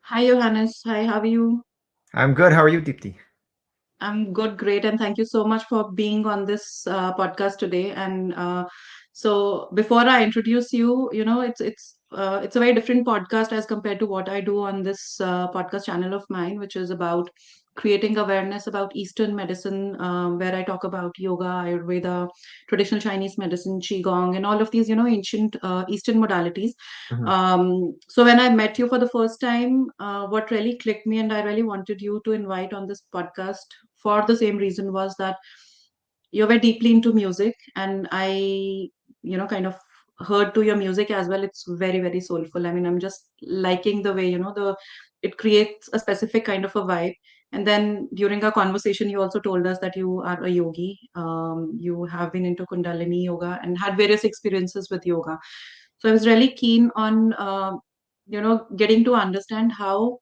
Hi, Johannes. Hi, how are you? I'm good. How are you, Deepti? I'm good, great, and thank you so much for being on this podcast today. And before I introduce you, it's a very different podcast as compared to what I do on this podcast channel of mine, which is about creating awareness about Eastern medicine, where I talk about yoga, Ayurveda, traditional Chinese medicine, Qigong, and all of these, ancient Eastern modalities. Hmm. So when I met you for the first time, what really clicked me, and I really wanted you to invite on this podcast for the same reason, was that you were deeply into music, and I kind of heard to your music as well. It's very, very soulful. I mean, I'm just liking the way, the it creates a specific kind of a vibe. And then during our conversation, you also told us that you are a yogi. You have been into Kundalini Yoga and had various experiences with yoga. So I was really keen on, getting to understand how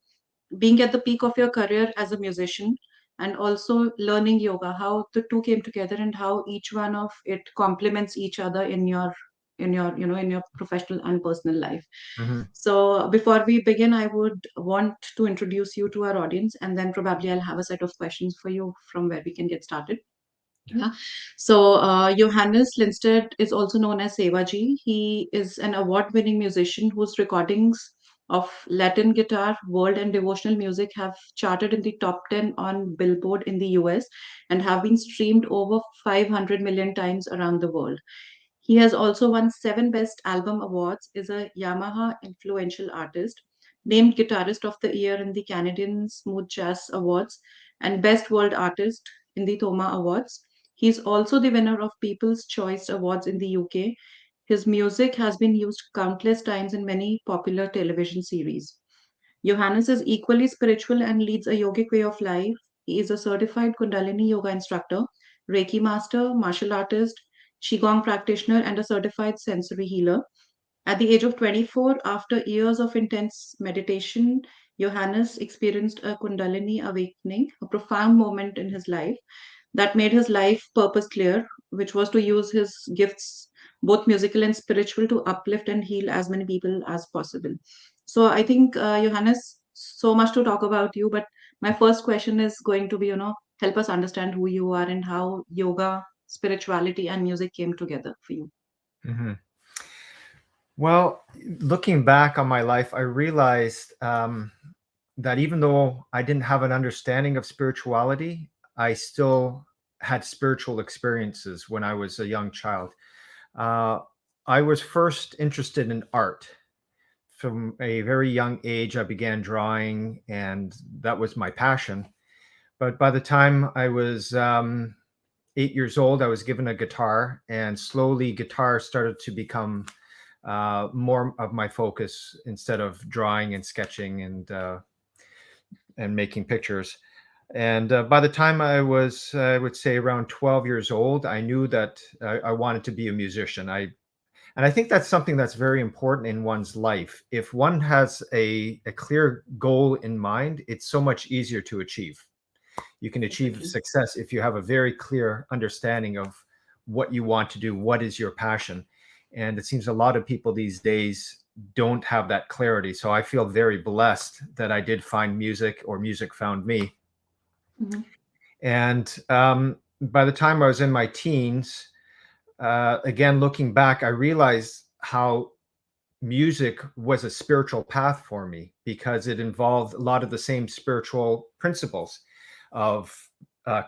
being at the peak of your career as a musician and also learning yoga, how the two came together and how each one of it complements each other in your professional and personal life. Hmm. So before we begin, I would want to introduce you to our audience, and then probably I'll have a set of questions for you from where we can get started. Yeah. So Johannes Linstead is also known as Sevaji. He is an award-winning musician whose recordings of Latin guitar, world, and devotional music have charted in the top 10 on Billboard in the US and have been streamed over 500 million times around the world. He has also won 7 Best Album Awards, is a Yamaha Influential Artist, named Guitarist of the Year in the Canadian Smooth Jazz Awards, and Best World Artist in the T.O.M.A Awards. He is also the winner of People's Choice Awards in the UK. His music has been used countless times in many popular television series. Johannes is equally spiritual and leads a yogic way of life. He is a certified Kundalini Yoga instructor, Reiki Master, martial artist, Qigong practitioner, and a certified sensory healer. At the age of 24, after years of intense meditation, Johannes experienced a Kundalini awakening, a profound moment in his life that made his life purpose clear, which was to use his gifts, both musical and spiritual, to uplift and heal as many people as possible. So I think, Johannes, so much to talk about you, but my first question is going to be, help us understand who you are and how yoga, spirituality, and music came together for you. Hmm. Well, looking back on my life, I realized that even though I didn't have an understanding of spirituality, I still had spiritual experiences when I was a young child. Uh, I was first interested in art. From a very young age, I began drawing, and that was my passion. But by the time I was 8 years old, I was given a guitar, and slowly guitar started to become more of my focus instead of drawing and sketching and making pictures. And by the time I was, I would say, around 12 years old, I knew that I wanted to be a musician. And I think that's something that's very important in one's life. If one has a clear goal in mind, it's so much easier to achieve. You can achieve Exactly. success if you have a very clear understanding of what you want to do, what is your passion. And it seems a lot of people these days don't have that clarity. So I feel very blessed that I did find music, or music found me. Mhm. And by the time I was in my teens, again, looking back, I realized how music was a spiritual path for me because it involved a lot of the same spiritual principles of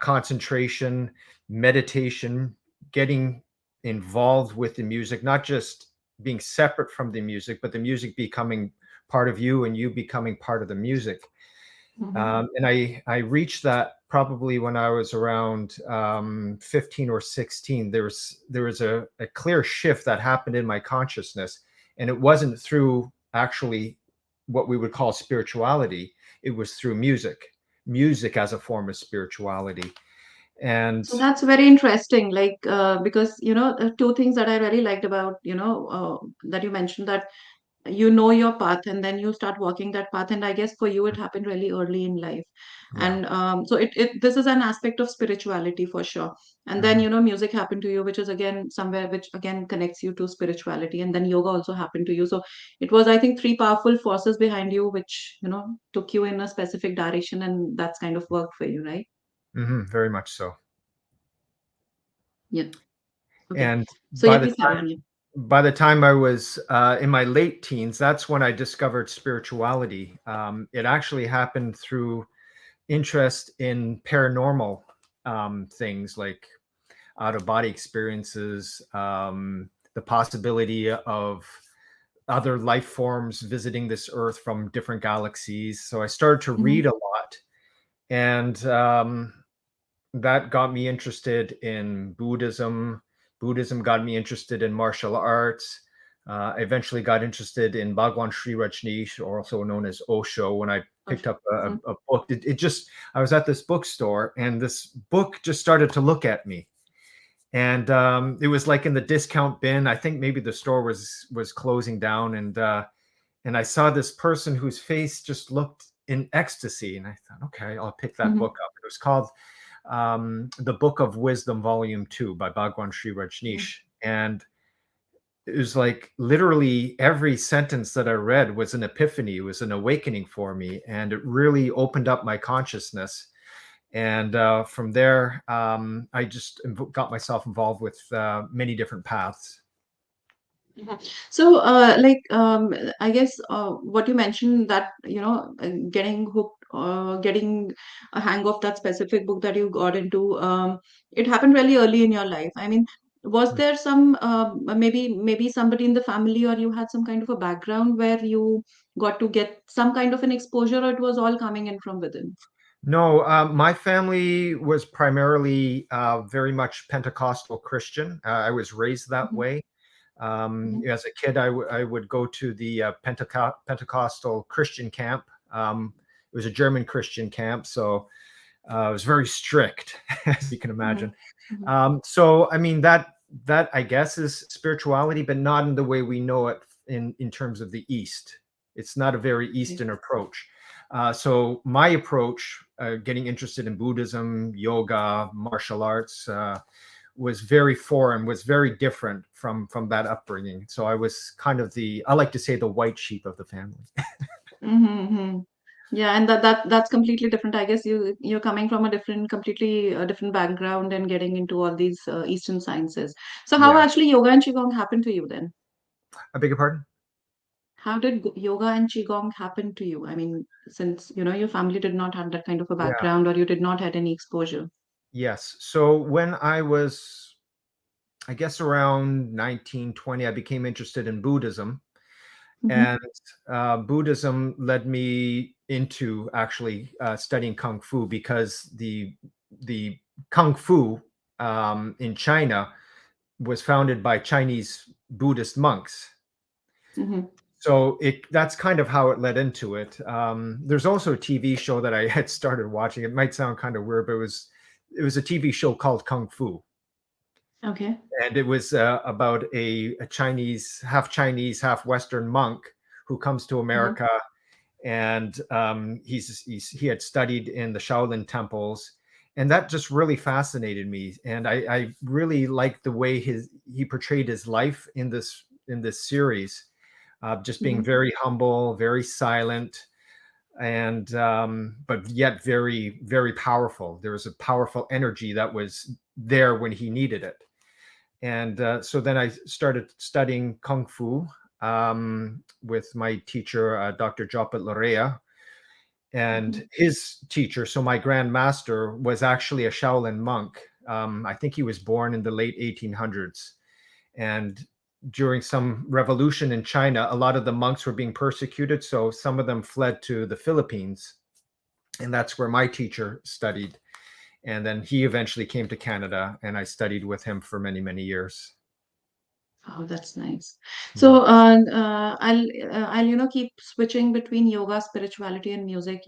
concentration, meditation, getting involved with the music, not just being separate from the music, but the music becoming part of you and you becoming part of the music. Mhm. And I reached that probably when I was around 15 or 16. There was a clear shift that happened in my consciousness, and it wasn't through actually what we would call spirituality. It was through music as a form of spirituality. And So that's very interesting, because two things that I really liked about that you mentioned, that you know your path, and then you start walking that path. And I guess for you it happened really early in life. Yeah. And so it this is an aspect of spirituality for sure. And then, Mhm. you know, music happened to you, which is again somewhere which again connects you to spirituality. And then yoga also happened to you. So it was, I think, three powerful forces behind you which, you know, took you in a specific direction, and that's kind of worked for you, right? Very much so. Yeah. Okay. And So yeah, please carry on. Yeah. by the time I was in my late teens, that's when I discovered spirituality. It actually happened through interest in paranormal things like out of body experiences, the possibility of other life forms visiting this earth from different galaxies. So I started to Mm-hmm. read a lot, and that got me interested in Buddhism. Buddhism got me interested in martial arts. I eventually got interested in Bhagwan Sri Rajneesh, or also known as Osho, when I picked up Mm-hmm. a book. It just, I was at this bookstore and this book just started to look at me. And it was like in the discount bin. I think maybe the store was closing down, and I saw this person whose face just looked in ecstasy. And I thought, okay, I'll pick that Mm-hmm. book up. It was called The Book of Wisdom, Volume 2 by Bhagwan Sri Mm-hmm. Rajneesh. And it was like literally every sentence that I read was an epiphany, was an awakening for me. And it really opened up my consciousness. And from there, I just got myself involved with many different paths. Yeah. So, I guess what you mentioned that, you know, getting hooked, getting a hang of that specific book that you got into, it happened really early in your life. I mean, was there some maybe somebody in the family, or you had some kind of a background where you got to get some kind of an exposure, or it was all coming in from within? No, my family was primarily very much Pentecostal Christian. I was raised that Mm-hmm. way. As a kid, I would go to the Pentecostal Christian camp. It was a German Christian camp, so it was very strict, as you can Mm-hmm. imagine. Mm-hmm. So, I mean, that I guess is spirituality, but not in the way we know it in terms of the East. It's not a very Eastern approach. So my approach, getting interested in Buddhism, yoga, martial arts, was very foreign, was very different from that upbringing. So I was kind of I like to say, the white sheep of the family. Mm-hmm. Yeah, and that's completely different. I guess you're coming from a different, completely different background and getting into all these Eastern sciences. So how Yeah. actually yoga and qigong happened to you then? I beg your pardon? How did yoga and qigong happen to you? I mean, since you know your family did not have that kind of a Yeah. background, or you did not had any exposure. Yes. So when I was, I guess, around 19, 20, I became interested in Buddhism. Mm-hmm. And Buddhism led me into actually studying Kung Fu, because the Kung Fu in China was founded by Chinese Buddhist monks. Mm-hmm. So that's kind of how it led into it. There's also a TV show that I had started watching. It might sound kind of weird, but it was a TV show called Kung Fu, Okay. and it was about a Chinese, half Western monk who comes to Uh-huh. America, and he had studied in the Shaolin temples, and that just really fascinated me. And I really liked the way he portrayed his life in this series, just being Mm-hmm. very humble, very silent, and but yet very, very powerful. There was a powerful energy that was there when he needed it. And so then I started studying Kung Fu with my teacher, Dr. Jopet Larea, Mm-hmm. and his teacher. So my Grand Master was actually a Shaolin monk. I think he was born in the late 1800s. And during some revolution in China, a lot of the monks were being persecuted. So some of them fled to the Philippines. And that's where my teacher studied. And then he eventually came to Canada, and I studied with him for many, many years. Oh, that's nice. Yeah. So, I'll you know keep switching between yoga, spirituality, and music.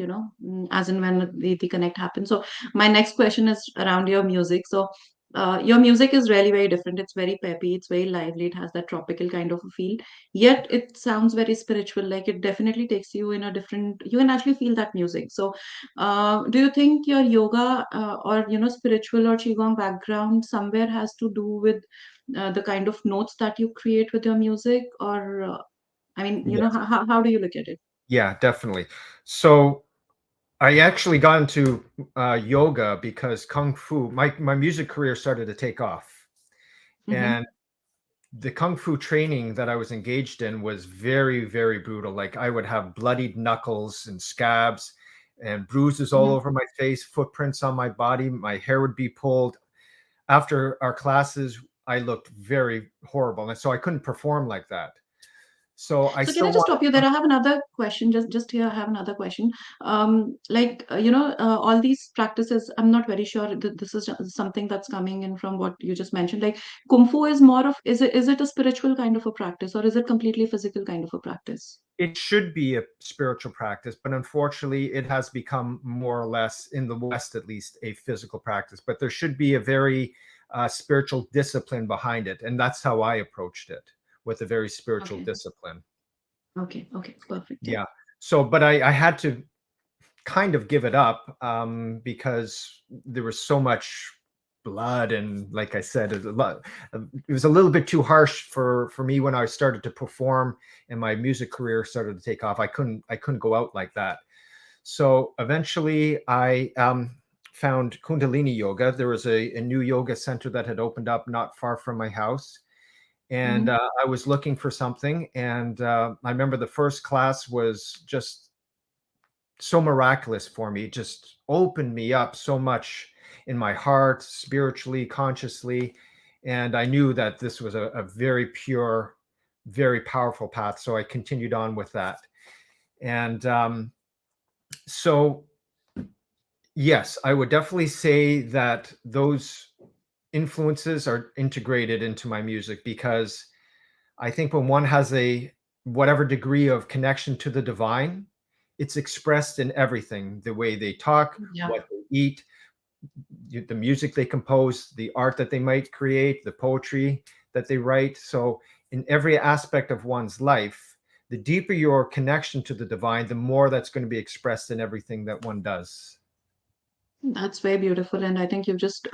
As and when the connect happens. So, my next question is around your music. So, your music is really very different. It's very peppy, it's very lively, it has that tropical kind of a feel. Yet it sounds very spiritual, like it definitely takes you in a different, you can actually feel that music. So, do you think your yoga or spiritual or qigong background somewhere has to do with the kind of notes that you create with your music, or I mean, Yes. how do you look at it? Yeah, definitely. So I actually got into yoga because kung fu. My music career started to take off, Mm-hmm. and the kung fu training that I was engaged in was very, very brutal. Like I would have bloodied knuckles and scabs and bruises all Mm-hmm. over my face, footprints on my body. My hair would be pulled. After our classes, I looked very horrible, and so I couldn't perform like that. So I So can still I just stop you there? wanted. I have another question. Just here, I have another question. All these practices. I'm not very sure that this is something that's coming in from what you just mentioned. Like kung fu is more of, is it a spiritual kind of a practice, or is it completely physical kind of a practice? It should be a spiritual practice, but unfortunately, it has become more or less, in the West at least, a physical practice. But there should be a very spiritual discipline behind it. And that's how I approached it, with a very spiritual Okay. discipline. Okay. Perfect. Yeah. Yeah. So, but I had to kind of give it up because there was so much blood, and like I said, it was a little bit too harsh for me when I started to perform and my music career started to take off. I couldn't go out like that. So eventually I found Kundalini Yoga. There was a new yoga center that had opened up not far from my house, and Mm-hmm. I was looking for something, and I remember the first class was just so miraculous for me. It just opened me up so much in my heart, spiritually, consciously. And I knew that this was a very pure, very powerful path. So I continued on with that. And so, yes, I would definitely say that those influences are integrated into my music, because I think when one has a whatever degree of connection to the divine, it's expressed in everything, the way they talk, Yeah. what they eat, the music they compose, the art that they might create, the poetry that they write. So, in every aspect of one's life, the deeper your connection to the divine, the more that's going to be expressed in everything that one does. That's very beautiful, and I think you've just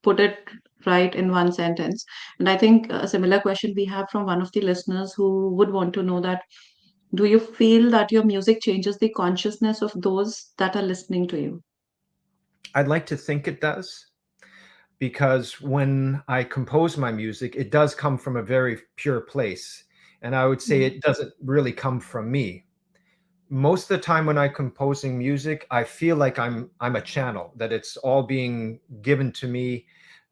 put it right in one sentence. And I think a similar question we have from one of the listeners who would want to know that, do you feel that your music changes the consciousness of those that are listening to you? I'd like to think it does, because when I compose my music, it does come from a very pure place. And I would say Mhm. it doesn't really come from me. Most of the time when I'm composing music, I feel like I'm a channel, that it's all being given to me,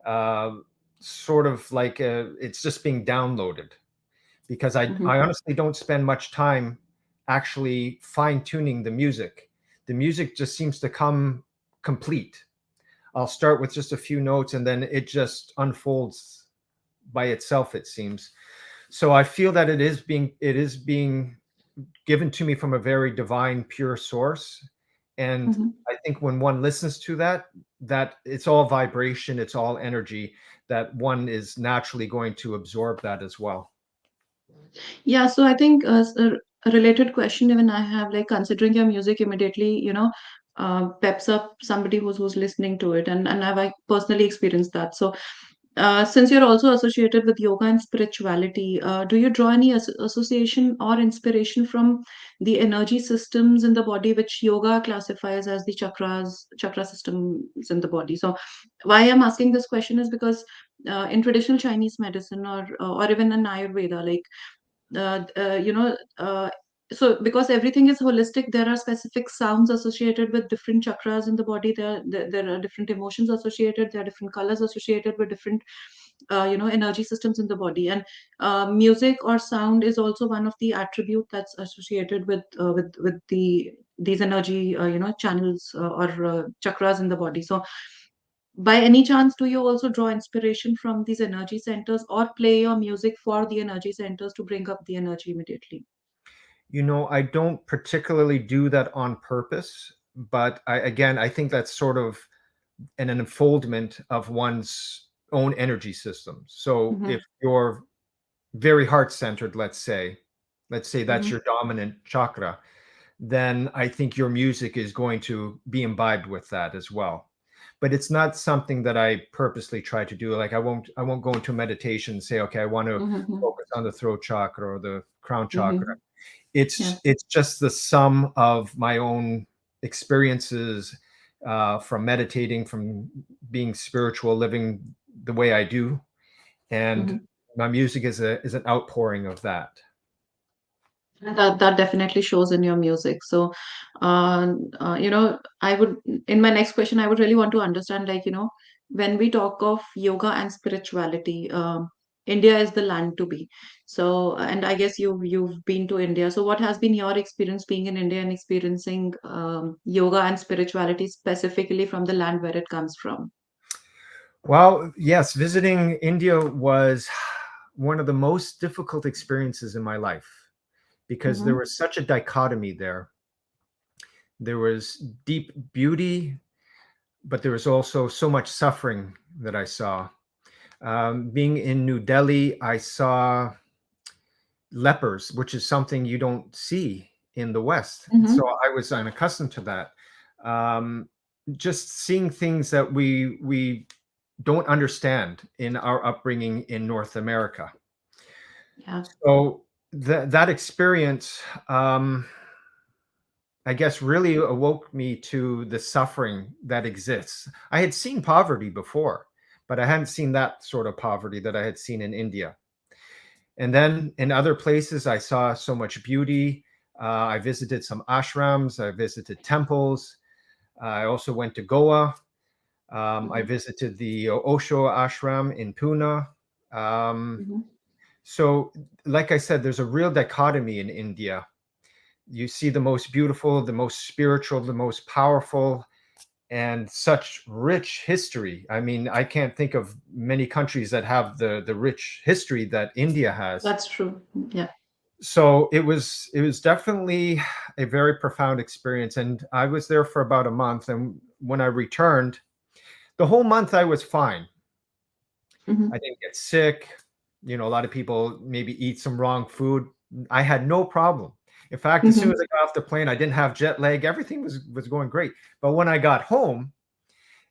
uh, sort of like it's just being downloaded, because Mhm. I honestly don't spend much time actually fine tuning the music. The music just seems to come complete. I'll start with just a few notes and then it just unfolds by itself, it seems. So I feel that it is being given to me from a very divine, pure source. And Mhm. I think when one listens to that, that it's all vibration, it's all energy, that one is naturally going to absorb that as well. Yeah, so I think a related question even I have, like considering your music immediately, peps up somebody who's listening to it, and I've like, personally experienced that. So, since you're also associated with yoga and spirituality, do you draw any association or inspiration from the energy systems in the body, which yoga classifies as the chakra systems in the body? So, why I'm asking this question is because in traditional Chinese medicine, or even in Ayurveda, like uh, uh, you know uh, so because everything is holistic, there are specific sounds associated with different chakras in the body. There are different emotions associated, there are different colors associated with different energy systems in the body. And music or sound is also one of the attribute that's associated with these energy channels, or chakras in the body. So by any chance, do you also draw inspiration from these energy centers, or play your music for the energy centers to bring up the energy immediately? I don't particularly do that on purpose, but I think that's sort of an unfoldment of one's own energy system. So Mm-hmm. if you're very heart centered, let's say that's Mm-hmm. your dominant chakra, then I think your music is going to be imbibed with that as well. But it's not something that I purposely try to do. Like I won't go into meditation and say, okay, I want to Mm-hmm. focus on the throat chakra or the crown chakra. Mm-hmm. Yeah. It's just the sum of my own experiences, from meditating, from being spiritual, living the way I do, and Mm-hmm. my music is an outpouring of that. That definitely shows in your music. So, I would in my next question, I would really want to understand, like, when we talk of yoga and spirituality, India is the land to be. So, and I guess you've been to India. So, what has been your experience being in India and experiencing yoga and spirituality specifically from the land where it comes from? Well, yes, visiting India was one of the most difficult experiences in my life because there Mm-hmm. was such a dichotomy there. There was deep beauty, but there was also so much suffering that I saw. Being in New Delhi, I saw lepers, which is something you don't see in the West. Mm-hmm. So I was unaccustomed to that. Um, just seeing things that we don't understand in our upbringing in North America. Yeah, So that experience, I guess, really awoke me to the suffering that exists. I had seen poverty before, but I hadn't seen that sort of poverty that I had seen in India. And then in other places, I saw so much beauty. I visited some ashrams, I visited temples. I also went to Goa. I mm-hmm. visited the Osho ashram in Pune. Um, Mm-hmm. so, like I said, there's a real dichotomy in India. You see the most beautiful, the most spiritual, the most powerful, and such rich history. I mean, I can't think of many countries that have the rich history that India has. That's true. Yeah. So it was definitely a very profound experience, and I was there for about a month. And when I returned, the whole month I was fine. Mm-hmm. I didn't get sick. A lot of people maybe eat some wrong food. I had no problem. In fact, as soon Mm-hmm. as I got off the plane, I didn't have jet lag. Everything was going great. But when I got home,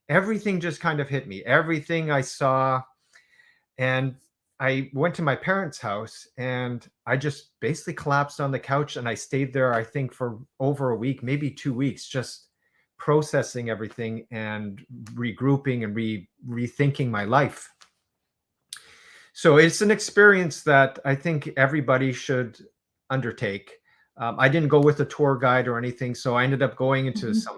everything just kind of hit me. Everything I saw, and I went to my parents' house and I just basically collapsed on the couch and I stayed there, I think, for over a week, maybe 2 weeks, just processing everything and regrouping and rethinking my life. So it's an experience that I think everybody should undertake. I didn't go with a tour guide or anything, so I ended up going into Mm-hmm.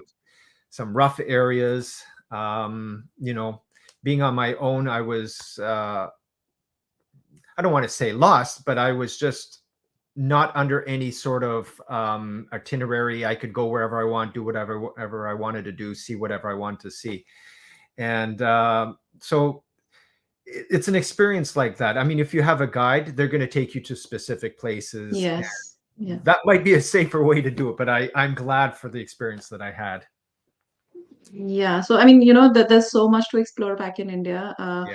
some rough areas. Being on my own, I don't want to say lost, but I was just not under any sort of itinerary. I could go wherever I want, do whatever I wanted to do, see whatever I wanted to see. And so it's an experience like that. I mean, if you have a guide, they're going to take you to specific places. Yes. Yeah. That might be a safer way to do it, but I'm glad for the experience that I had. Yeah. So, I mean, that there's so much to explore back in India. Yeah.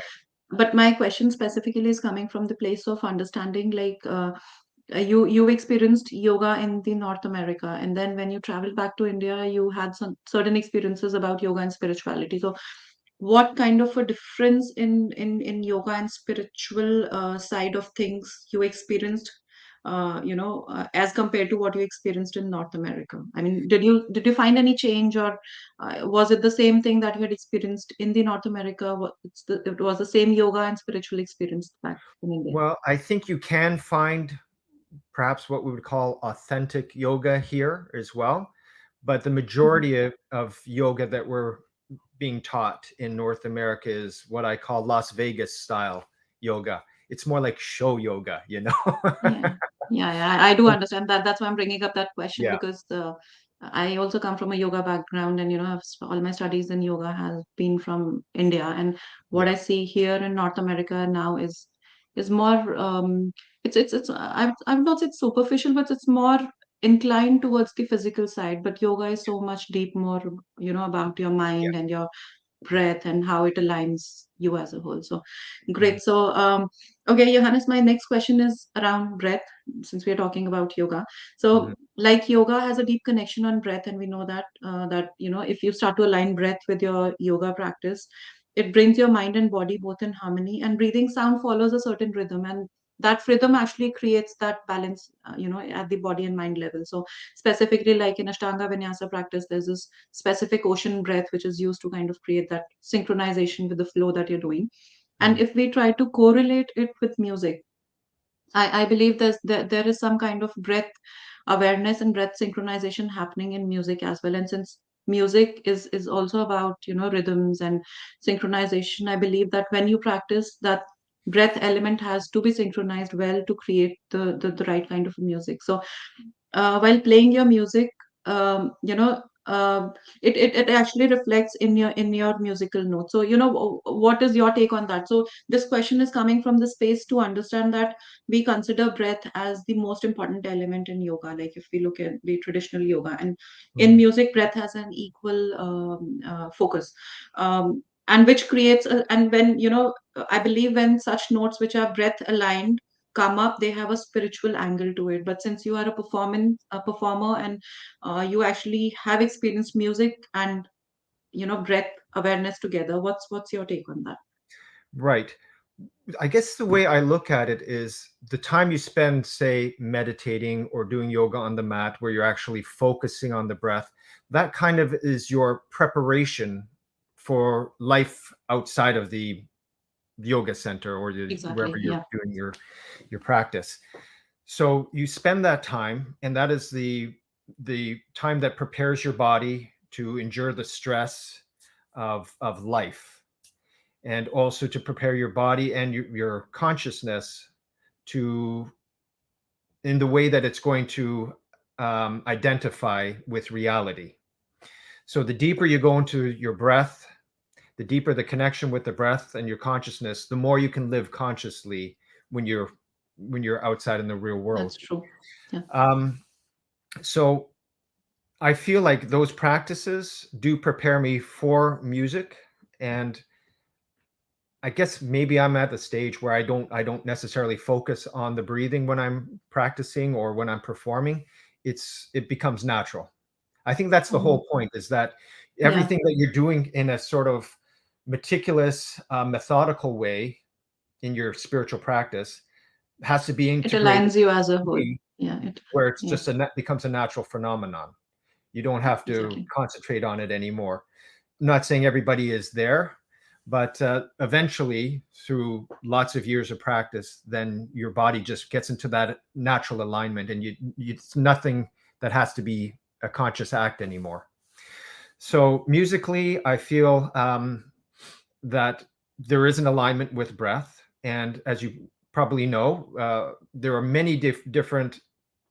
But my question specifically is coming from the place of understanding, like, you experienced yoga in the North America, and then when you traveled back to India, you had some certain experiences about yoga and spirituality. So, what kind of a difference in yoga and spiritual side of things you experienced, as compared to what you experienced in North America? I mean, did you find any change, or was it the same thing that you had experienced in the North America? It was the same yoga and spiritual experience back in India. Well, I think you can find perhaps what we would call authentic yoga here as well. But the Mhm. majority of yoga that we're being taught in North America is what I call Las Vegas style yoga. It's more like show yoga. Yeah, yeah, yeah. I do understand that. That's why I'm bringing up that question, Yeah, because I also come from a yoga background, and all my studies in yoga has been from India. And what yeah, I see here in North America now is more, it's I would not say it's superficial, but it's more inclined towards the physical side. But yoga is so much deep more, about your yeah. mind and your breath and how it aligns you as a whole. So Mhm. great. So okay, Johannes, my next question is around breath, since we are talking about yoga. Mhm. So like yoga has a deep connection on breath, and we know that if you start to align breath with your yoga practice, it brings your mind and body both in harmony, and breathing sound follows a certain rhythm, and that rhythm actually creates that balance, at the body and mind level. So specifically, like in Ashtanga Vinyasa practice, there's this specific ocean breath which is used to kind of create that synchronization with the flow that you're doing. And Mhm. if we try to correlate it with music, I believe there is some kind of breath awareness and breath synchronization happening in music as well. And since music is also about, rhythms and synchronization, I believe that when you practice, that breath element has to be synchronized well to create the right kind of music. So while playing your music, it actually reflects in your musical notes. So what is your take on that? So this question is coming from the space to understand that we consider breath as the most important element in yoga, like if we look at the traditional yoga, and in Mhm. music breath has an equal focus, and which creates and when I believe when such notes which are breath aligned come up, they have a spiritual angle to it. But since you are a performer, and you actually have experienced music and breath awareness together, what's your take on that? Right. I guess the way I look at it is the time you spend, say, meditating or doing yoga on the mat, where you're actually focusing on the breath, that kind of is your preparation for life outside of the yoga center or wherever Exactly, you're yeah. doing your practice. So you spend that time, and that is the time that prepares your body to endure the stress of life, and also to prepare your body and your consciousness to in the way that it's going to identify with reality. So the deeper you go into your breath, the deeper the connection with the breath and your consciousness, the more you can live consciously when you're outside in the real That's world. true. Yeah. Um, so I feel like those practices do prepare me for music, and I guess maybe I'm at the stage where I don't necessarily focus on the breathing when I'm practicing or when I'm performing. It becomes natural. I think that's the Mhm. whole point, is that Yeah, everything that you're doing in a sort of meticulous, methodical way in your spiritual practice has to be it integrated aligns you as a whole. in Yeah, it. where it's Yeah, just becomes a natural phenomenon. You don't have to exactly. concentrate on it anymore. I'm not saying everybody is there, but eventually, through lots of years of practice, then your body just gets into that natural alignment, and it's nothing that has to be a conscious act anymore. So musically, I feel that there is an alignment with breath, and as you probably know, there are many different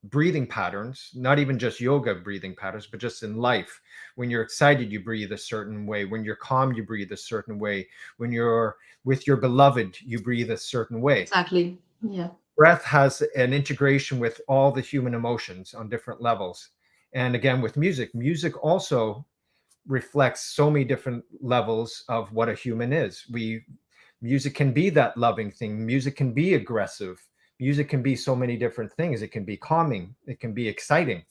breathing patterns, not even just yoga breathing patterns, but just in life. When you're excited, you breathe a certain way. When you're calm, you breathe a certain way. When you're with your beloved, you breathe a certain way. Exactly. Yeah. Breath has an integration with all the human emotions on different levels. And again, with music, music also reflects so many different levels of what a human is. Music can be that loving thing. Music can be aggressive. Music can be so many different things. It can be calming. It can be exciting.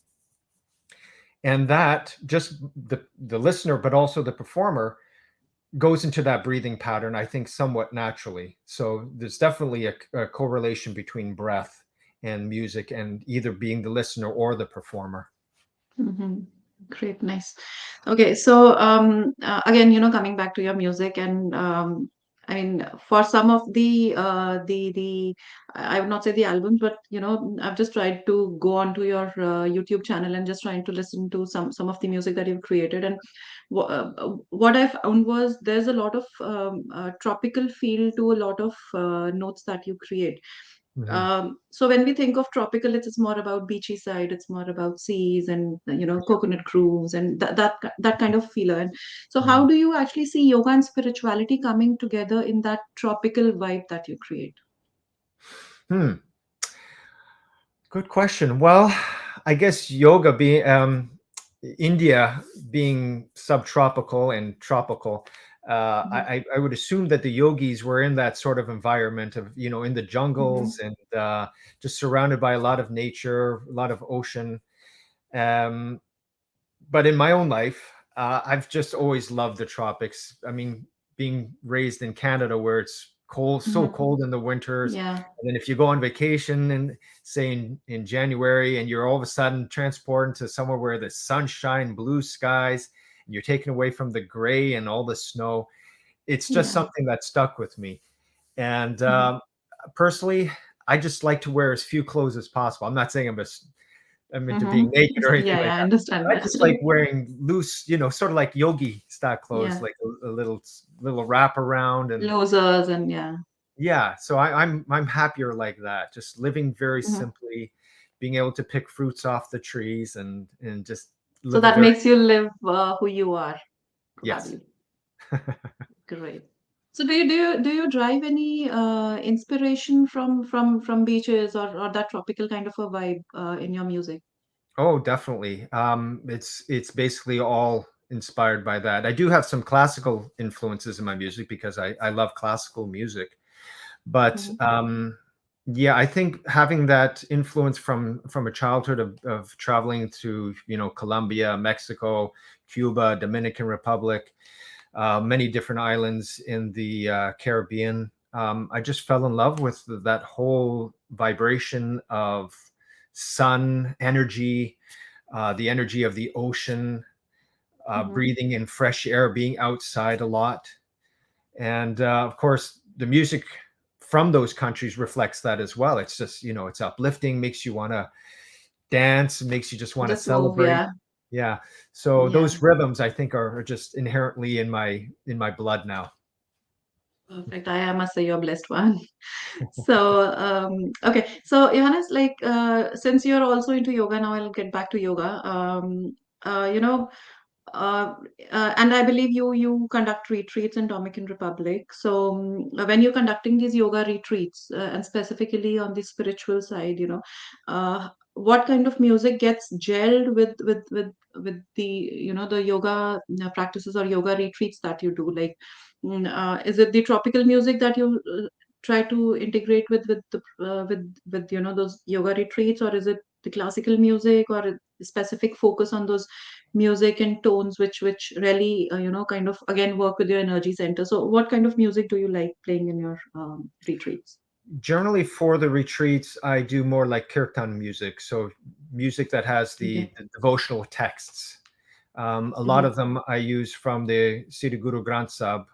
And that just the listener, but also the performer, goes into that breathing pattern, I think, somewhat naturally. So there's definitely a correlation between breath and music, and either being the listener or the performer. Mm-hmm. Great, nice. Okay, so again, coming back to your music, and I mean, for some of the I would not say the albums, but I've just tried to go onto your YouTube channel and just trying to listen to some of the music that you've created, and what I found was there's a lot of tropical feel to a lot of notes that you create. Mhm. So when we think of tropical, it's more about beachy side. It's more about seas and coconut groves and that kind of feeler. And so, how Mhm. do you actually see yoga and spirituality coming together in that tropical vibe that you create? Hmm. Good question. Well, I guess yoga being India being subtropical and tropical, I would assume that the yogis were in that sort of environment of, in the Mm-hmm. jungles and just surrounded by a lot of nature, a lot of ocean. Um, but in my own life, I've just always loved the tropics. I mean, being raised in Canada where it's cold, so Mm-hmm. cold in the winters. Yeah. And then if you go on vacation and say in January and you're all of a sudden transported to somewhere where the sunshine, blue skies, and you're taken away from the gray and all the snow, it's just Yeah. something that stuck with me. And Mm-hmm. personally, I just like to wear as few clothes as possible. I'm not saying I'm into Mm-hmm. being naked or anything Yeah, like yeah, I that. understand I that. just like wearing loose, sort of like yogi style clothes, Yeah. like a little wrap around, and Losers and yeah. yeah. So I'm happier like that. Just living very Mm-hmm. simply, being able to pick fruits off the trees and just So live a that very makes you live who you are, yes. probably. Great. So do you drive any inspiration from beaches or that tropical kind of a vibe in your music? Oh, definitely. It's basically all inspired by that. I do have some classical influences in my music because I love classical music. But Mm-hmm. yeah, I think having that influence from a childhood of traveling to Colombia, Mexico, Cuba, Dominican Republic, many different islands in the Caribbean. I just fell in love with that whole vibration of sun energy, the energy of the ocean, Mm-hmm. breathing in fresh air, being outside a lot. And of course, the music from those countries reflects that as well. It's just, it's uplifting, makes you want to dance, makes you just want to Just move, celebrate. yeah. Yeah. So Yeah. those rhythms, I think, are just inherently in my blood now. Perfect. I must say you're a blessed one. So, okay. So, Johannes, like, since you're also into yoga now, I'll get back to yoga. Uh, you know, uh, and I believe you conduct retreats in Dominican Republic. So, when you're conducting these yoga retreats, and specifically on the spiritual side, what kind of music gets gelled with the the yoga practices or yoga retreats that you do? Like, is it the tropical music that you try to integrate with those yoga retreats, or is it the classical music, or a specific focus on those music and tones which really kind of again work with your energy center? So what kind of music do you like playing in your retreats? Generally, for the retreats, I do more like kirtan music, so music that has the, Okay. the devotional texts. A lot Hmm. of them I use from the Sri Guru Granth Sahib,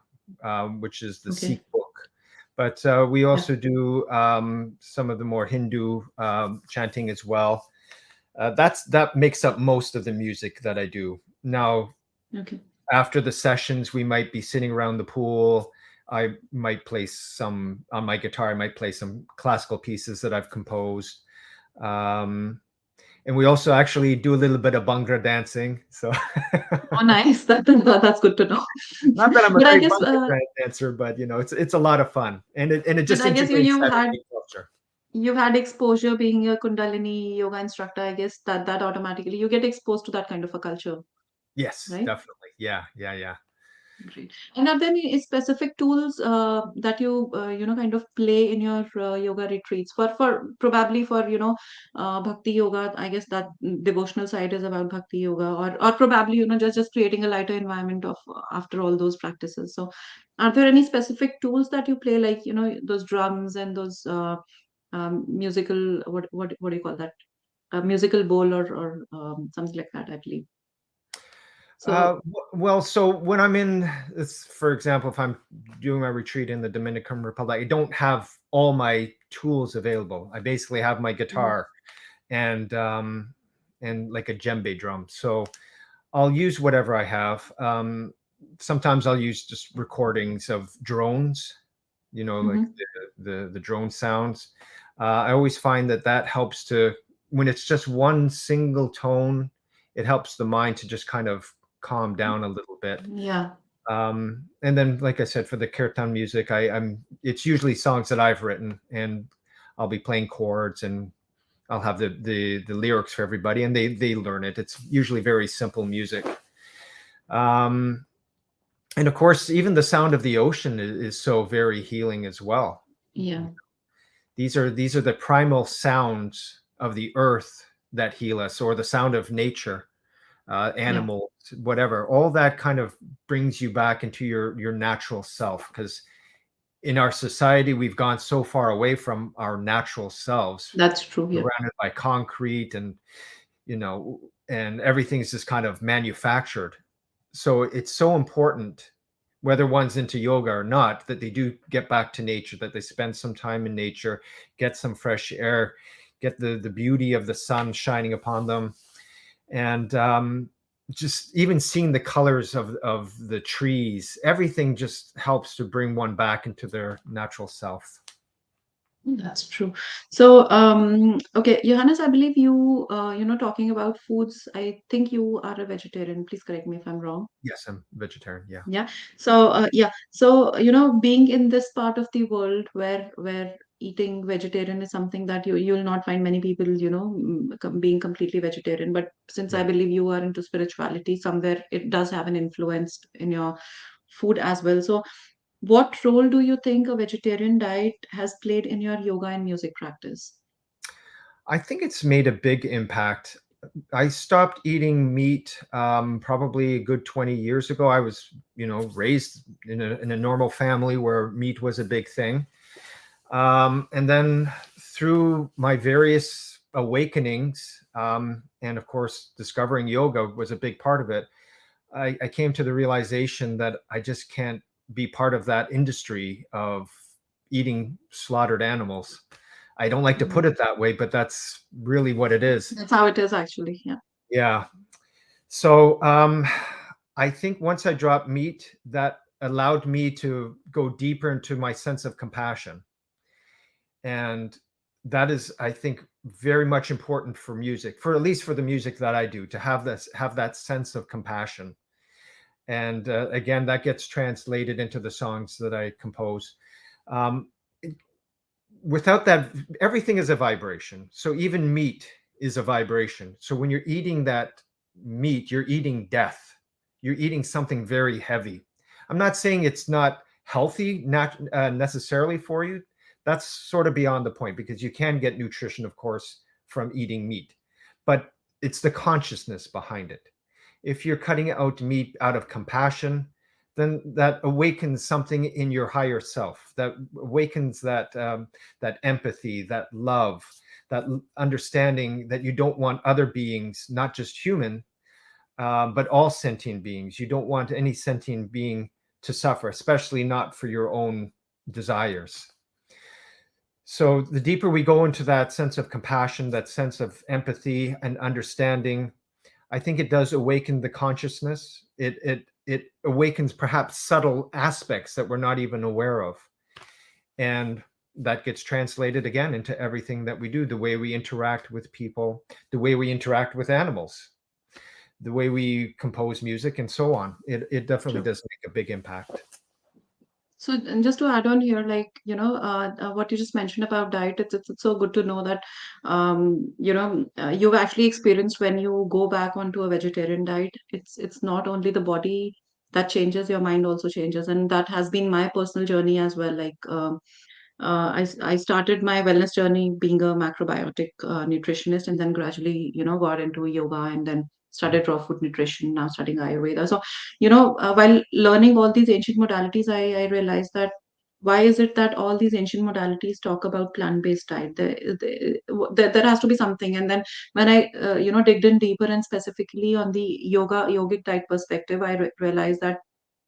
which is the Okay. Sikh book. But we Yeah. also do some of the more Hindu chanting as well. That makes up most of the music that I do. Now, Okay. after the sessions, we might be sitting around the pool. I might play some on my guitar. I might play some classical pieces that I've composed. Um, and we also actually do a little bit of Bhangra dancing. So Oh, nice. That's good to know. not that I'm a But I great guess Bhangra dancer, but it's a lot of fun, and it but just I guess integrates that in the culture. you've had exposure being a Kundalini yoga instructor. I guess that automatically you get exposed to that kind of a culture, Yes, right? definitely. Yeah, yeah, yeah. Great. And are there any specific tools that you kind of play in your yoga retreats for probably for bhakti yoga? I guess that devotional side is about bhakti yoga, or probably just creating a lighter environment of after all those practices. So, are there any specific tools that you play, like those drums and those musical what do you call that? Musical bowl or something like that, I believe. So. Well, so when I'm in this, for example, if I'm doing my retreat in the Dominican Republic, I don't have all my tools available. I basically have my Mhm. guitar and like a djembe drum. So I'll use whatever I have. Sometimes I'll use just recordings of drones, like Mhm. the drone sounds. I always find that helps to when it's just one single tone, it helps the mind to just kind of calm down a little bit. Yeah. And then, like I said, for the kirtan music, it's usually songs that I've written, and I'll be playing chords, and I'll have the lyrics for everybody, and they learn it. It's usually very simple music. Um, And of course, even the sound of the ocean is so very healing as well. Yeah, These are the primal sounds of the earth that heal us, or the sound of nature, yeah, animals, whatever. All that kind of brings you back into your natural self, because in our society we've gone so far away from our natural selves, that's true. Yeah, surrounded by concrete, and and everything's just kind of manufactured. So it's so important, whether one's into yoga or not, that they do get back to nature, that they spend some time in nature, get some fresh air, get the beauty of the sun shining upon them, and just even seeing the colors of the trees, everything just helps to bring one back into their natural self. that's true. So, okay, Johannes, I believe you, talking about foods, I think you are a vegetarian. Please correct me if I'm wrong. Yes, I'm vegetarian. Yeah. Yeah. So, yeah. So, being in this part of the world where eating vegetarian is something that you'll not find many people, being completely vegetarian. But since I Yeah. believe you are into spirituality, somewhere it does have an influence in your food as well. So, what role do you think a vegetarian diet has played in your yoga and music practice? I think it's made a big impact. I stopped eating meat probably a good 20 years ago. I was, raised in a normal family where meat was a big thing. And then through my various awakenings, and of course, discovering yoga was a big part of it, I came to the realization that I just can't be part of that industry of eating slaughtered animals. I don't like to put Mhm. it that way, but that's really what it is. That's how it is actually. Yeah. Yeah. So I think once I dropped meat, that allowed me to go deeper into my sense of compassion. And that is, I think, very much important for music, for at least for the music that I do, to have that sense of compassion. And again, that gets translated into the songs that I compose. Um, Without that, everything is a vibration. So even meat is a vibration. So when you're eating that meat, you're eating death. You're eating something very heavy. I'm not saying it's not healthy, not necessarily for you. That's sort of beyond the point, because you can get nutrition, of course, from eating meat, but it's the consciousness behind it. If you're cutting out meat out of compassion, then that awakens something in your higher self. That awakens that empathy, that love, that understanding that you don't want other beings, not just human, but all sentient beings. You don't want any sentient being to suffer, especially not for your own desires. So the deeper we go into that sense of compassion, that sense of empathy and understanding, I think it does awaken the consciousness. It awakens perhaps subtle aspects that we're not even aware of. And that gets translated again into everything that we do, the way we interact with people, the way we interact with animals, the way we compose music, and so on. It definitely True. does make a big impact. So, and just to add on here, like, what you just mentioned about diet, it's so good to know that, you've actually experienced when you go back onto a vegetarian diet, it's not only the body that changes, your mind also changes. And that has been my personal journey as well. Like, I started my wellness journey being a macrobiotic nutritionist, and then gradually, got into yoga, and then started raw food nutrition, now studying Ayurveda. So, while learning all these ancient modalities, I realized that why is it that all these ancient modalities talk about plant-based diet? There has to be something. And then when I, digged in deeper and specifically on the yogic diet perspective, I realized that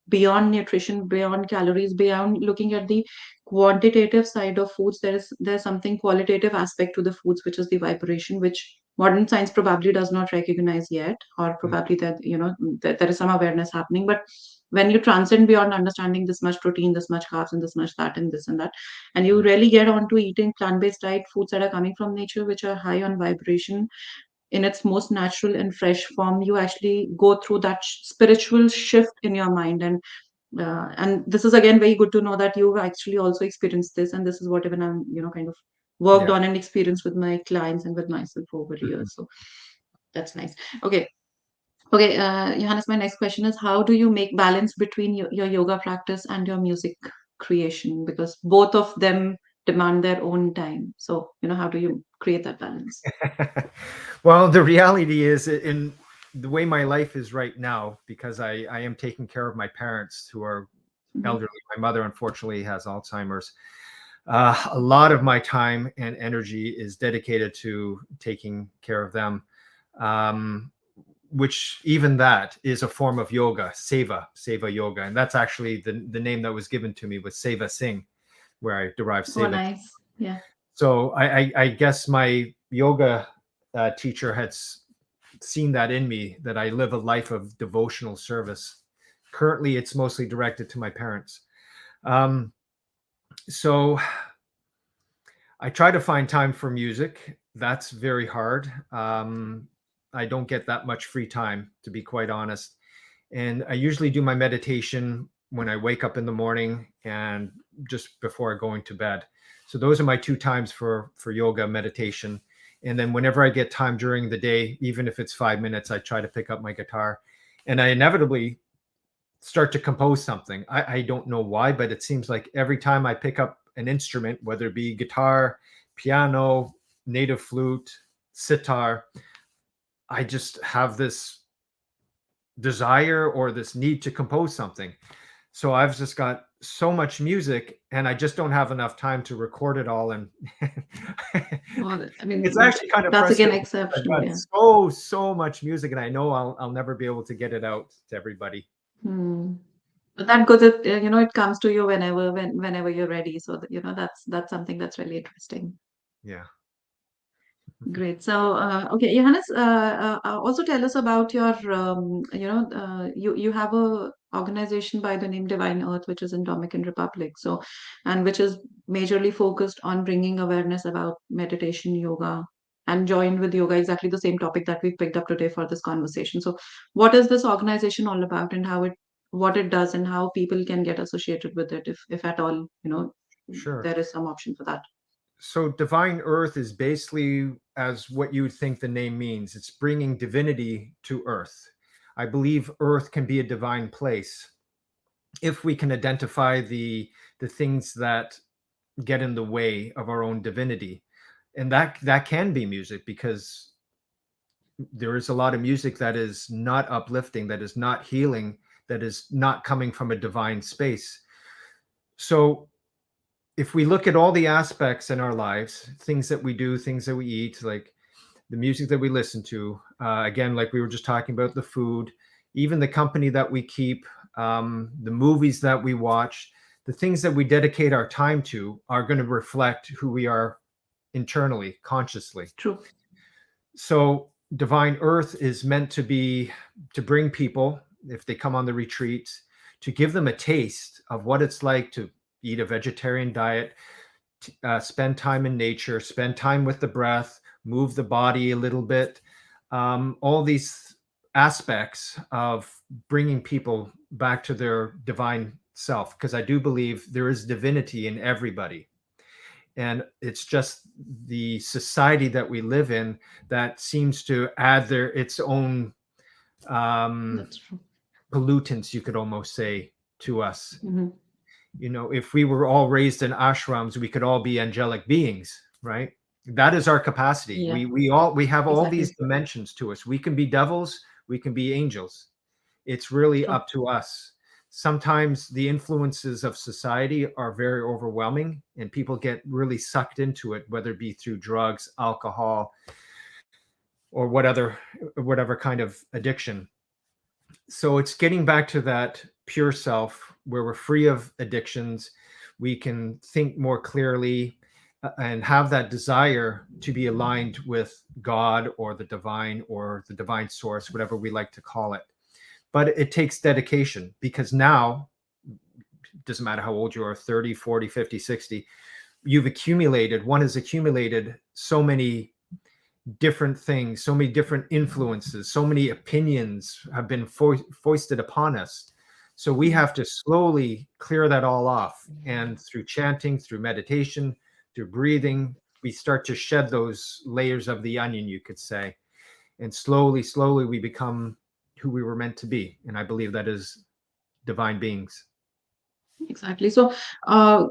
beyond nutrition, beyond calories, beyond looking at the quantitative side of foods, there's something qualitative aspect to the foods, which is the vibration, which modern science probably does not recognize yet, or probably that there is some awareness happening. But when you transcend beyond understanding this much protein, this much carbs, and this much that, and this and that, and you really get onto eating plant-based diet foods that are coming from nature, which are high on vibration, in its most natural and fresh form, you actually go through that spiritual shift in your mind. And this is again very good to know that you've actually also experienced this, and this is what even I'm kind of worked Yeah. on and experienced with my clients and with myself over Mhm. years. So that's nice. Okay, Okay, Johannes, my next question is how do you make balance between your yoga practice and your music creation? Because both of them demand their own time. So, how do you create that balance? Well, the reality is, in the way my life is right now, because I am taking care of my parents who are Mhm. elderly. My mother, unfortunately, has Alzheimer's. A lot of my time and energy is dedicated to taking care of them, um, which even that is a form of yoga, Seva yoga. And that's actually the name that was given to me was Seva Singh, where I derived Oh, Seva. nice. Yeah. So I guess my yoga teacher had seen that in me, that I live a life of devotional service. Currently, it's mostly directed to my parents. Um, so I try to find time for music. That's very hard. I don't get that much free time, to be quite honest. And I usually do my meditation when I wake up in the morning and just before I go into bed. So those are my two times for yoga meditation. And then whenever I get time during the day, even if it's 5 minutes, I try to pick up my guitar. And I inevitably start to compose something. I don't know why, but it seems like every time I pick up an instrument, whether it be guitar, piano, native flute, sitar, I just have this desire or this need to compose something. So I've just got so much music and I just don't have enough time to record it all. And Well, I it's mean, actually kind of that's again frustrating. I've exceptional. got Yeah. so much music and I know I'll never be able to get it out to everybody. Hmm. But that goes, it comes to you whenever you're ready. So, that's something that's really interesting. Yeah. Great. So, okay, Johannes, also tell us about your, you have a organization by the name Divine Earth, which is in Dominican Republic. So, and which is majorly focused on bringing awareness about meditation, yoga, and joined with yoga, exactly the same topic that we picked up today for this conversation. So, what is this organization all about, and what it does, and how people can get associated with it, if at all, Sure. there is some option for that. So divine earth is basically as what you would think the name means. It's bringing divinity to earth. I believe earth can be a divine place if we can identify the things that get in the way of our own divinity. And that can be music, because there is a lot of music that is not uplifting, that is not healing, that is not coming from a divine space. So if we look at all the aspects in our lives, things that we do, things that we eat, like the music that we listen to, again, like we were just talking about, the food, even the company that we keep, the movies that we watch, the things that we dedicate our time to are going to reflect who we are internally, consciously. True. So divine earth is meant to bring people, if they come on the retreats, to give them a taste of what it's like to eat a vegetarian diet, spend time in nature, spend time with the breath, move the body a little bit. All these aspects of bringing people back to their divine self, because I do believe there is divinity in everybody. And it's just the society that we live in that seems to add its own um, That's true. pollutants, you could almost say, to us. Mhm. If we were all raised in ashrams, we could all be angelic beings, right? That is our capacity. Yeah, We have all these exactly. dimensions to us. We can be devils, we can be angels. It's really True. up to us. Sometimes the influences of society are very overwhelming and people get really sucked into it, whether it be through drugs, alcohol, or whatever kind of addiction. So it's getting back to that pure self where we're free of addictions. We can think more clearly, and have that desire to be aligned with God or the divine source, whatever we like to call it. But it takes dedication, because now, it doesn't matter how old you are, 30, 40, 50, 60, one has accumulated so many different things, so many different influences, so many opinions have been foisted upon us. So we Mhm. have to slowly clear that all off. And through chanting, through meditation, through breathing, we start to shed those layers of the onion, you could say. And slowly, slowly, we become who we were meant to be. And I believe that is divine beings. Exactly. So,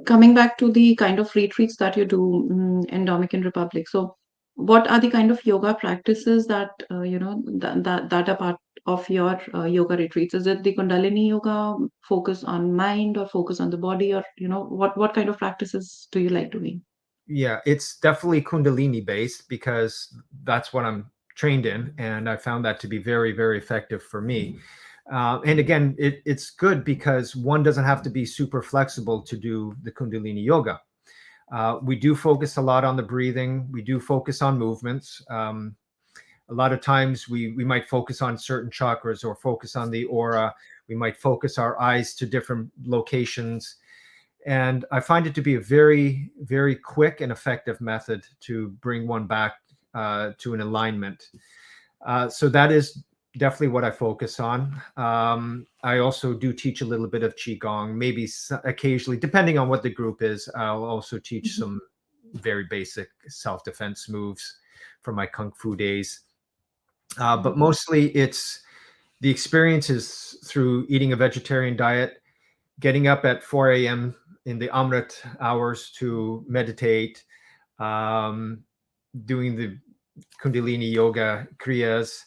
coming back to the kind of retreats that you do in Dominican Republic, so what are the kind of yoga practices that that are part of your yoga retreats? Is it the Kundalini yoga, focus on mind, or focus on the body, or what kind of practices do you like doing? Yeah, it's definitely Kundalini based because that's what I'm trained in. And I found that to be very, very effective for me. And again, it's good because one doesn't have to be super flexible to do the Kundalini yoga. We do focus a lot on the breathing. We do focus on movements. A lot of times we might focus on certain chakras or focus on the aura. We might focus our eyes to different locations. And I find it to be a very, very quick and effective method to bring one back to an alignment. So that is definitely what I focus on. I also do teach a little bit of Qigong, maybe occasionally, depending on what the group is. I'll also teach Mhm. some very basic self-defense moves from my Kung Fu days. But Mhm. mostly it's the experiences through eating a vegetarian diet, getting up at 4 a.m. in the Amrit hours to meditate, um, doing the Kundalini yoga kriyas,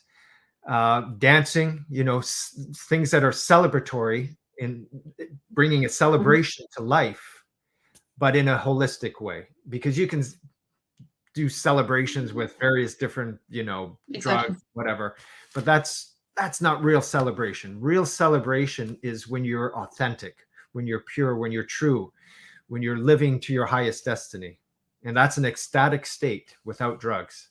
dancing, things that are celebratory and bringing a Mhm. celebration to life, but in a holistic way, because you can do celebrations with various different, drugs, Exactly. whatever, but that's not real celebration. Real celebration is when you're authentic, when you're pure, when you're true, when you're living to your highest destiny. And that's an ecstatic state without drugs.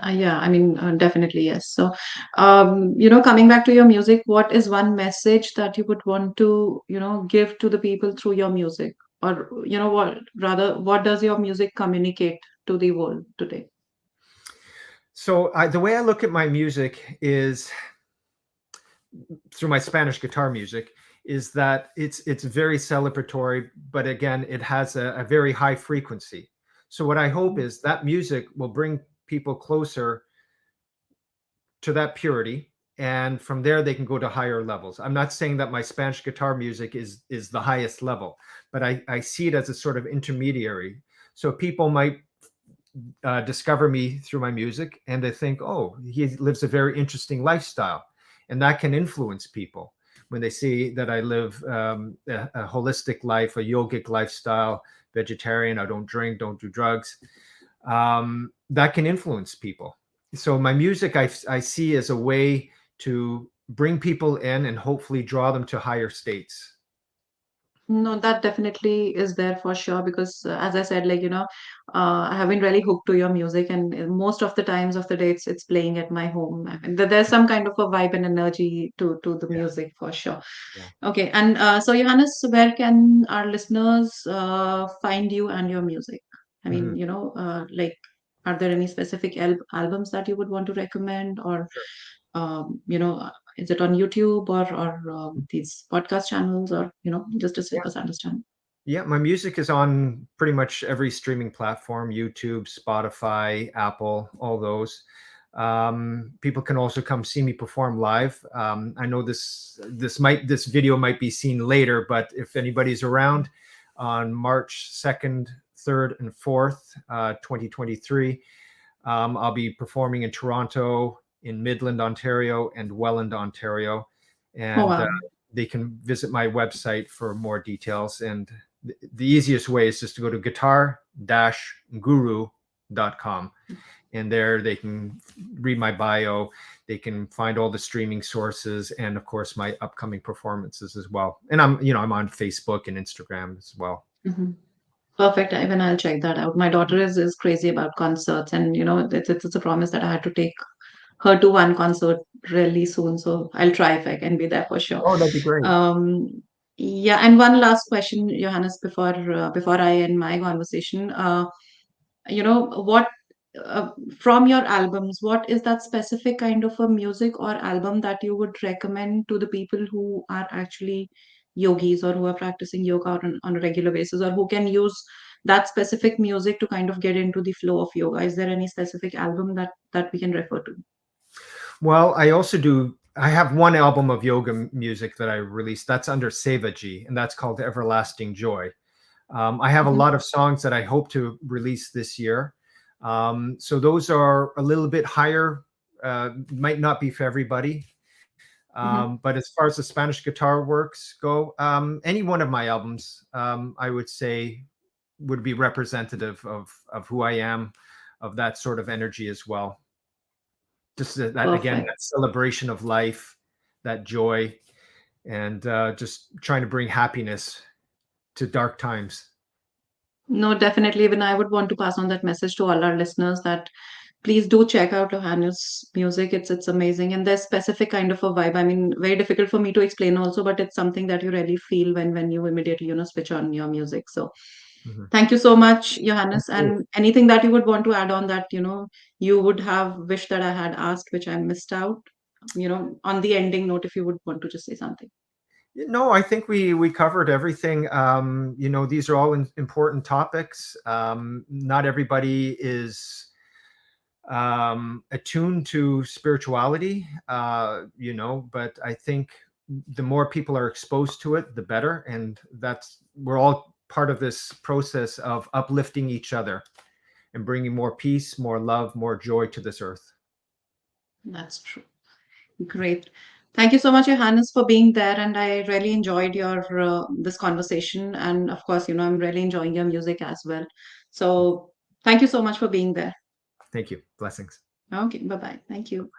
Yeah, I mean, definitely, yes. So, coming back to your music, what is one message that you would want to, give to the people through your music? Or, what does your music communicate to the world today? So the way I look at my music is through my Spanish guitar music is that it's very celebratory, but again, it has a very high frequency. So what I hope is that music will bring people closer to that purity, and from there they can go to higher levels. I'm not saying that my Spanish guitar music is the highest level, but I see it as a sort of intermediary. So people might discover me through my music and they think, oh, he lives a very interesting lifestyle. And that can influence people when they see that I live a holistic life, a yogic lifestyle, vegetarian, I don't drink, don't do drugs. That can influence people. So my music I see as a way to bring people in and hopefully draw them to higher states. No, that definitely is there for sure because, as I said, I have been really hooked to your music, and most of the times of the day, it's playing at my home. I mean, there's some kind of a vibe and energy to the Yeah, music for sure. yeah. Okay, and so Johannes, where can our listeners find you and your music? I Mhm. mean, are there any specific albums that you would want to recommend, or Sure. is it on YouTube or these podcast channels, or just to help us understand? Yeah, my music is on pretty much every streaming platform, YouTube, Spotify, Apple, all those. People can also come see me perform live. I know this video might be seen later, but if anybody's around on March 2nd, 3rd, and 4th, 2023, I'll be performing in Toronto, in Midland, Ontario, and Welland, Ontario. Oh And wow. they can visit my website for more details. And the easiest way is just to go to guitar-guru.com. And there they can read my bio. They can find all the streaming sources and, of course, my upcoming performances as well. And I'm on Facebook and Instagram as well. Mhm. Perfect. Even I'll check that out. My daughter is crazy about concerts, and it's a promise that I had to take her to one concert really soon. So I'll try if I can be there for sure. Oh, that'd be great. Um, yeah, and one last question, Johannes, before I end my conversation. What uh, from your albums, what is that specific kind of a music or album that you would recommend to the people who are actually yogis or who are practicing yoga on a regular basis, or who can use that specific music to kind of get into the flow of yoga? Is there any specific album that we can refer to? Well, I also do I have one album of yoga music that I released. That's under Sevaji, and that's called Everlasting Joy. I have a Mm-hmm. lot of songs that I hope to release this year. So those are a little bit higher, might not be for everybody. Mm-hmm. But as far as the Spanish guitar works go, any one of my albums, I would say, would be representative of who I am, of that sort of energy as well. Just that, again, Perfect. that celebration of life, that joy, and just trying to bring happiness to dark times. No, definitely. Even I would want to pass on that message to all our listeners that please do check out Johannes' music. It's amazing, and there's specific kind of a vibe. I mean, very difficult for me to explain also, but it's something that you really feel when you immediately switch on your music. So Mhm. thank you so much, Thank Johannes. you. And anything that you would want to add on that you would have wished that I had asked, which I missed out. On the ending note, if you would want to just say something. No, I think we covered everything. These are all important topics. Not everybody is attuned to spirituality, but I think the more people are exposed to it, the better. And we're all part of this process of uplifting each other and bringing more peace, more love, more joy to this earth. That's true. Great. Thank you so much, Johannes, for being there. And I really enjoyed your this conversation. And of course, I'm really enjoying your music as well. So thank you so much for being there. Thank you. Blessings. Okay, bye bye. Thank you.